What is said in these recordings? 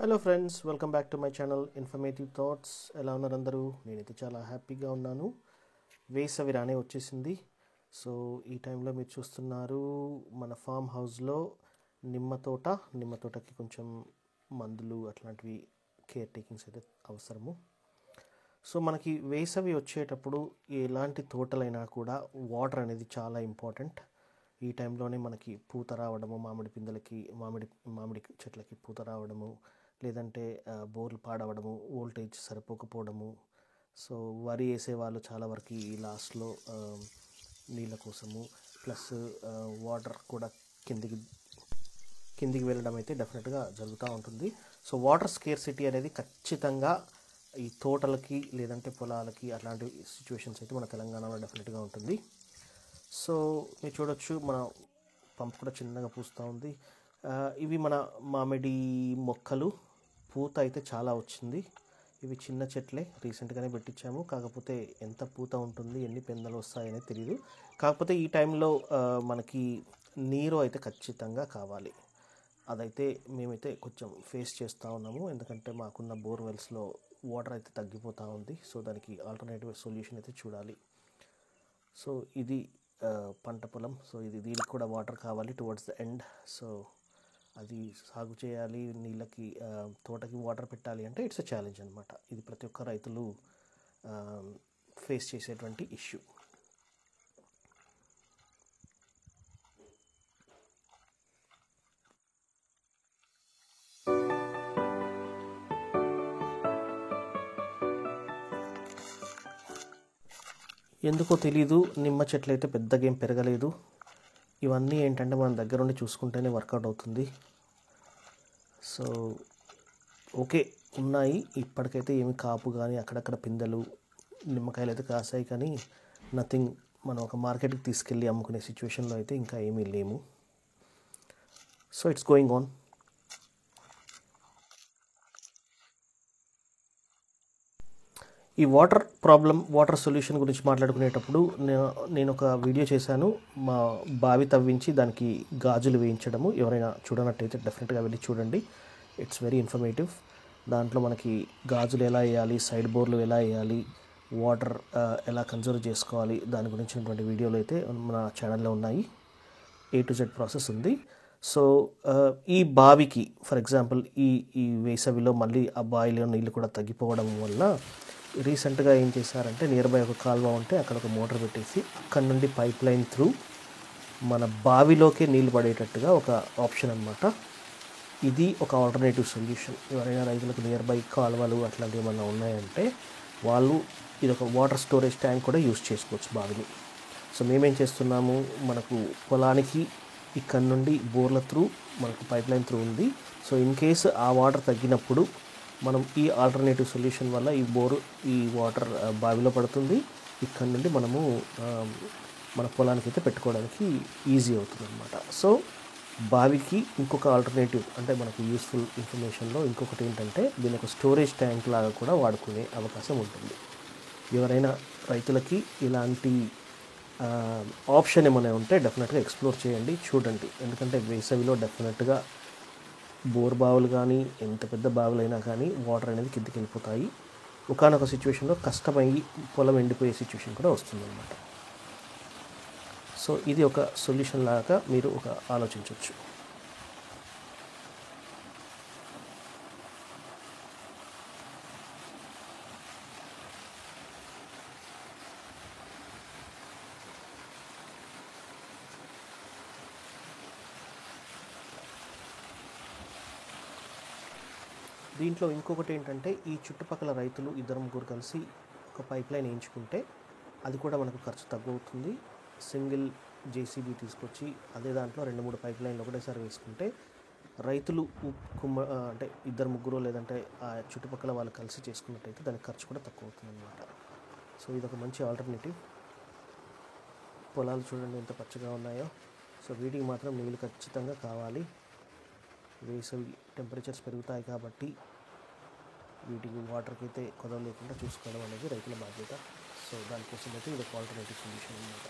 Hello friends, welcome back to my channel informative thoughts. ఎలా ఉన్నారు అందరూ? నేనైతే చాలా హ్యాపీగా ఉన్నాను. వేసవి రానే వచ్చేసింది. సో ఈ టైంలో మీరు చూస్తున్నారు మన ఫామ్ హౌస్లో నిమ్మ తోటకి కొంచెం మందులు అట్లాంటివి కేర్ టేకింగ్స్ అయితే అవసరము. సో మనకి వేసవి వచ్చేటప్పుడు ఎలాంటి తోటలైనా కూడా వాటర్ అనేది చాలా ఇంపార్టెంట్. ఈ టైంలోనే మనకి పూత రావడము, మామిడి చెట్లకి పూత రావడము, లేదంటే బోర్లు పాడవడము, వోల్టేజ్ సరిపోకపోవడము. సో వరి వేసే వాళ్ళు చాలా వరకు ఈ లాస్ట్లో నీళ్ళ కోసము ప్లస్ వాటర్ కూడా కిందికి వెళ్ళడం అయితే డెఫినెట్గా జరుగుతూ ఉంటుంది. సో వాటర్ స్కేర్సిటీ అనేది ఖచ్చితంగా ఈ తోటలకి లేదంటే పొలాలకి అట్లాంటి సిచ్యువేషన్స్ అయితే మన తెలంగాణలో డెఫినెట్గా ఉంటుంది. సో మీరు చూడొచ్చు, మన పంప్ కూడా చిన్నగా పూస్తూ ఉంది. ఇవి మన మామిడి మొక్కలు. పూత అయితే చాలా వచ్చింది. ఇవి చిన్న చెట్లే, రీసెంట్గానే పెట్టించాము. కాకపోతే ఎంత పూత ఉంటుంది, ఎన్ని పెందలు వస్తాయనేది తెలియదు. కాకపోతే ఈ టైంలో మనకి నీరు అయితే ఖచ్చితంగా కావాలి. అదైతే మేమైతే కొంచెం ఫేస్ చేస్తూ ఉన్నాము, ఎందుకంటే మాకున్న బోర్వెల్స్లో వాటర్ అయితే తగ్గిపోతూ ఉంది. సో దానికి ఆల్టర్నేటివ్ సొల్యూషన్ అయితే చూడాలి. సో ఇది పంట పొలం. సో దీనికి కూడా వాటర్ కావాలి టువర్డ్స్ ద ఎండ్. సో అది సాగు చేయాలి, నీళ్ళకి తోటకి వాటర్ పెట్టాలి అంటే ఇట్స్ ఎ ఛాలెంజ్ అనమాట. ఇది ప్రతి ఒక్క రైతులు ఫేస్ చేసేటువంటి ఇష్యూ. ఎందుకో తెలీదు, నిమ్మ చెట్లు అయితే పెద్దగా ఏం పెరగలేదు. ఇవన్నీ ఏంటంటే మనం దగ్గరుండి చూసుకుంటేనే వర్కౌట్ అవుతుంది. సో ఓకే, ఉన్నాయి. ఇప్పటికైతే ఏమి కాపు కానీ అక్కడక్కడ పిందెలు నిమ్మకాయలు అయితే కాసాయి, కానీ నథింగ్ మనం ఒక మార్కెట్కి తీసుకెళ్ళి అమ్ముకునే సిచ్యువేషన్లో అయితే ఇంకా ఏమీ లేము. So it's going on. ఈ వాటర్ సొల్యూషన్ గురించి మాట్లాడుకునేటప్పుడు నేను ఒక వీడియో చేశాను, మా బావి తవ్వించి దానికి గాజులు వేయించడము. ఎవరైనా చూడనట్టయితే డెఫినెట్గా వెళ్ళి చూడండి. It's very informative. దాంట్లో మనకి గాజులు ఎలా వేయాలి, సైడ్ బోర్లు ఎలా వేయాలి, వాటర్ ఎలా కన్జర్వ్ చేసుకోవాలి, దాని గురించినటువంటి వీడియోలు అయితే మన ఛానల్లో ఉన్నాయి. A to Z ప్రాసెస్ ఉంది. సో ఈ బావికి ఫర్ ఎగ్జాంపుల్ ఈ వేసవిలో మళ్ళీ ఆ బావిలో నీళ్ళు కూడా తగ్గిపోవడం వల్ల రీసెంట్గా ఏం చేశారంటే, నియర్ బై ఒక కాలువ ఉంటే అక్కడ ఒక మోటార్ పెట్టేసి అక్కడ నుండి పైప్ లైన్ త్రూ మన బావిలోకే నీళ్ళు పడేటట్టుగా ఒక ఆప్షన్ అనమాట. ఇది ఒక ఆల్టర్నేటివ్ సొల్యూషన్. ఎవరైనా రైతులకు నియర్ బై కాలువలు అట్లాంటివి ఏమన్నా ఉన్నాయంటే వాళ్ళు ఇది ఒక వాటర్ స్టోరేజ్ ట్యాంక్ కూడా యూజ్ చేసుకోవచ్చు బావిని. సో మేమేం చేస్తున్నాము, మనకు పొలానికి ఇక్కడ నుండి బోర్ల త్రూ మనకు పైప్ లైన్ త్రూ ఉంది. సో ఇన్ కేసు ఆ వాటర్ తగ్గినప్పుడు మనం ఈ ఆల్టర్నేటివ్ సొల్యూషన్ వల్ల ఈ వాటర్ బావిలో పడుతుంది. ఇక్కడ నుండి మనము మన పొలానికి అయితే పెట్టుకోవడానికి ఈజీ అవుతుంది అనమాట. సో బావికి ఇంకొక ఆల్టర్నేటివ్ అంటే మనకు యూస్ఫుల్ ఇన్ఫర్మేషన్లో ఇంకొకటి ఏంటంటే, దీని ఒక స్టోరేజ్ ట్యాంక్ లాగా కూడా వాడుకునే అవకాశం ఉంటుంది. ఎవరైనా రైతులకి ఇలాంటి ఆప్షన్ ఏమైనా ఉంటే డెఫినెట్గా ఎక్స్ప్లోర్ చేయండి, చూడండి. ఎందుకంటే వేసవిలో డెఫినెట్గా బోర్ బావులు కానీ ఎంత పెద్ద బావులైనా కానీ వాటర్ అనేది కిందికి వెళ్ళిపోతాయి. ఒకానొక సిచ్యువేషన్లో కష్టమయ్యి పొలం ఎండిపోయే సిచ్యువేషన్ కూడా వస్తుందన్నమాట. సో ఇది ఒక సొల్యూషన్ లాగా మీరు ఆలోచించవచ్చు. దీంట్లో ఇంకొకటి ఏంటంటే, ఈ చుట్టుపక్కల రైతులు ఇద్దరు ముగ్గురు కలిసి ఒక పైప్ లైన్ వేయించుకుంటే అది కూడా మనకు ఖర్చు తగ్గుతుంది. సింగిల్ జేసీబీ తీసుకొచ్చి అదే దాంట్లో 2-3 పైప్ లైన్లు ఒకటేసారి వేసుకుంటే రైతులు అంటే ఇద్దరు ముగ్గురు లేదంటే ఆ చుట్టుపక్కల వాళ్ళు కలిసి చేసుకున్నట్టయితే దానికి ఖర్చు కూడా తక్కువ అవుతుంది అన్నమాట. సో ఇది ఒక మంచి ఆల్టర్నేటివ్. పొలాలు చూడండి ఎంత పచ్చగా ఉన్నాయో. సో వీటికి మాత్రం నీళ్ళు ఖచ్చితంగా కావాలి. వేసవి టెంపరేచర్స్ పెరుగుతాయి కాబట్టి వీటికి వాటర్కి అయితే కొదవ లేకుండా చూసుకోవడం అనేది రైతుల బాధ్యత. సో దానికోసం అయితే ఇది ఒక ఆల్టర్నేటివ్ సొల్యూషన్ అన్నమాట.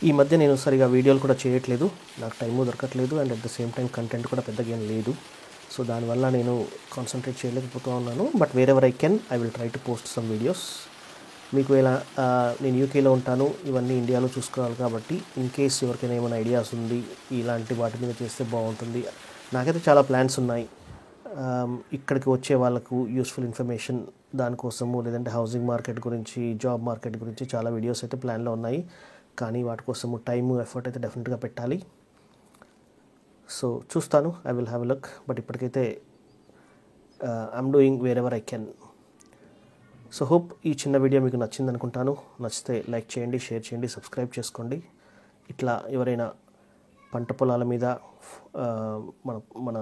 ఈ మధ్య నేను సరిగా వీడియోలు కూడా చేయట్లేదు, నాకు టైము దొరకట్లేదు, and at the same time content కూడా పెద్దగా ఏం లేదు. సో దానివల్ల నేను కాన్సన్ట్రేట్ చేయలేకపోతూ ఉన్నాను. But wherever I can I will try to post some videos. మీకు ఎలా నేను యూకేలో ఉంటాను, ఇవన్నీ ఇండియాలో చూసుకోవాలి కాబట్టి ఇన్ కేస్ ఎవరికైనా ఏమైనా ఐడియాస్ ఉంది ఇలాంటి వాటి మీద చేస్తే బాగుంటుంది, నాకైతే చాలా ప్లాన్స్ ఉన్నాయి. ఇక్కడికి వచ్చే వాళ్ళకు యూస్ఫుల్ ఇన్ఫర్మేషన్ దానికోసము, లేదంటే హౌసింగ్ మార్కెట్ గురించి, జాబ్ మార్కెట్ గురించి చాలా వీడియోస్ అయితే ప్లాన్లో ఉన్నాయి. కానీ వాటి కోసము టైము, ఎఫర్ట్ అయితే డెఫినెట్గా పెట్టాలి. సో చూస్తాను, I will have a look. But ఇప్పటికైతే I'm doing wherever I can. So hope ఈ చిన్న వీడియో మీకు నచ్చింది అనుకుంటాను. నచ్చితే లైక్ చేయండి, షేర్ చేయండి, సబ్స్క్రైబ్ చేసుకోండి. ఇట్లా ఎవరైనా పంట పొలాల మీద మన మన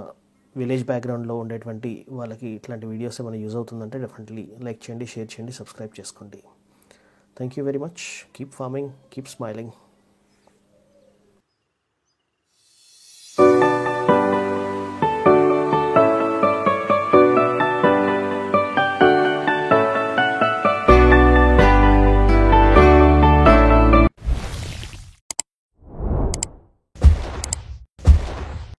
విలేజ్ బ్యాక్గ్రౌండ్లో ఉండేటువంటి వాళ్ళకి ఇట్లాంటి వీడియోస్ ఏమైనా యూజ్ అవుతుందంటే డెఫినెట్లీ లైక్ చేయండి, షేర్ చేయండి, సబ్స్క్రైబ్ చేసుకోండి. Thank you very much. Keep farming, keep smiling.